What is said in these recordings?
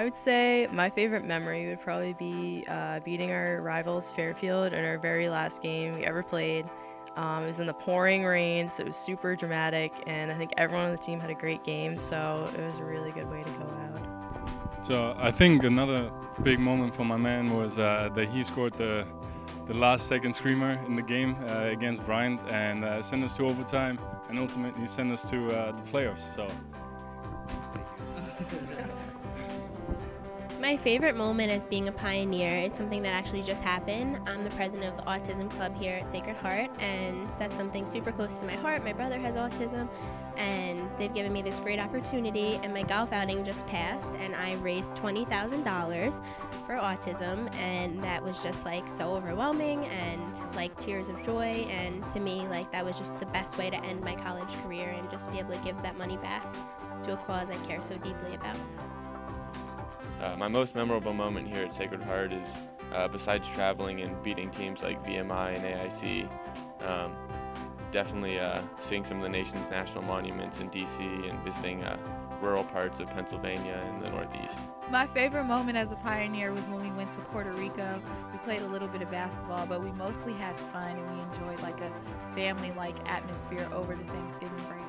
would say my favorite memory would probably be beating our rivals Fairfield in our very last game we ever played. It was in the pouring rain, so it was super dramatic, and I think everyone on the team had a great game, so it was a really good way to go out. So I think another big moment for my man was that he scored the last second screamer in the game against Bryant and sent us to overtime and ultimately sent us to the playoffs. So. My favorite moment as being a pioneer is something that actually just happened. I'm the president of the Autism Club here at Sacred Heart, and that's something super close to my heart. My brother has autism, and they've given me this great opportunity, and my golf outing just passed, and I raised $20,000 for autism, and that was just like so overwhelming and like tears of joy, and to me like that was just the best way to end my college career and just be able to give that money back to a cause I care so deeply about. My most memorable moment here at Sacred Heart is, besides traveling and beating teams like VMI and AIC, definitely seeing some of the nation's national monuments in DC and visiting rural parts of Pennsylvania and the Northeast. My favorite moment as a pioneer was when we went to Puerto Rico. We played a little bit of basketball, but we mostly had fun and we enjoyed like a family-like atmosphere over the Thanksgiving break.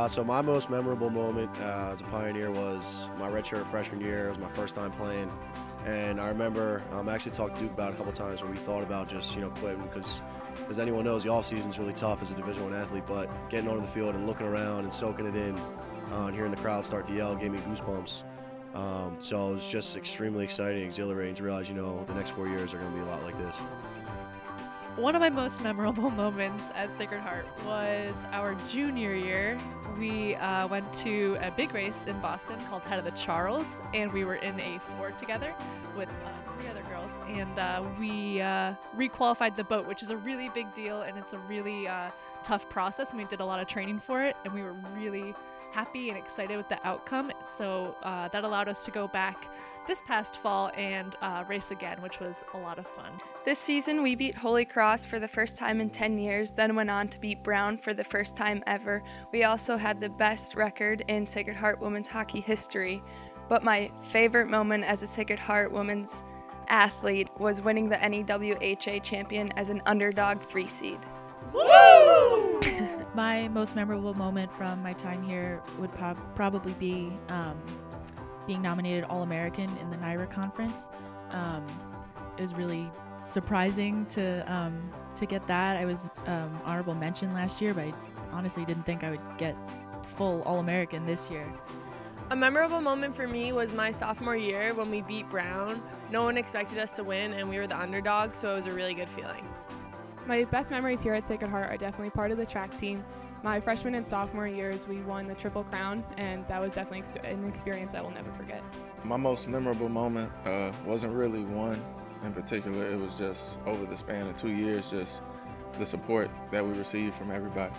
So my most memorable moment as a pioneer was my redshirt freshman year. It was my first time playing, and I remember I actually talked to Duke about it a couple times where we thought about just quitting because, as anyone knows, the off season is really tough as a Division I athlete. But getting onto the field and looking around and soaking it in, and hearing the crowd start to yell gave me goosebumps. So it was just extremely exciting, exhilarating to realize the next 4 years are going to be a lot like this. One of my most memorable moments at Sacred Heart was our junior year. We went to a big race in Boston called Head of the Charles, and we were in a Ford together with 3 other girls, and we re-qualified the boat, which is a really big deal, and it's a really tough process, and we did a lot of training for it, and we were really happy and excited with the outcome, so that allowed us to go back this past fall and race again, which was a lot of fun. This season we beat Holy Cross for the first time in 10 years, then went on to beat Brown for the first time ever. We also had the best record in Sacred Heart women's hockey history, but my favorite moment as a Sacred Heart women's athlete was winning the NEWHA champion as an underdog 3 seed. Woo! My most memorable moment from my time here would probably be being nominated All-American in the NYRA conference. It was really surprising to get that. I was honorable mention last year, but I honestly didn't think I would get full All-American this year. A memorable moment for me was my sophomore year when we beat Brown. No one expected us to win, and we were the underdog, so it was a really good feeling. My best memories here at Sacred Heart are definitely part of the track team. My freshman and sophomore years, we won the Triple Crown, and that was definitely an experience I will never forget. My most memorable moment wasn't really one in particular. It was just over the span of 2 years, just the support that we received from everybody.